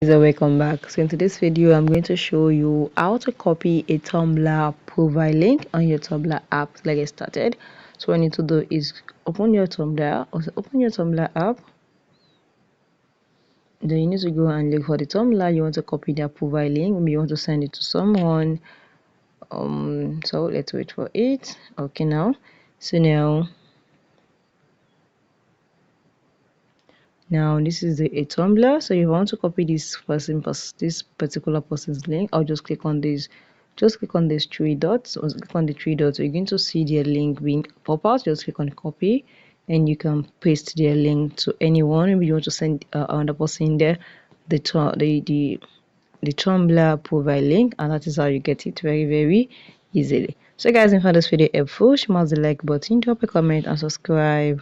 So welcome back. So in today's video I'm going to show you how to copy a Tumblr profile link on your Tumblr app. Let's get started. So what you need to do is open your Tumblr app. Then you need to go and look for the Tumblr you want to copy their profile link. Maybe you want to send it to someone. So let's wait for it. Okay, so now this is a Tumblr. So if you want to copy this particular person's link, I'll just click on this. Just click on these three dots. Or click on the three dots. You're going to see their link being pop out. Just click on copy, and you can paste their link to anyone. Maybe you want to send another person there the Tumblr profile link, and that is how you get it very easily. So guys, if you found this video helpful, smash the like button, drop a comment and subscribe.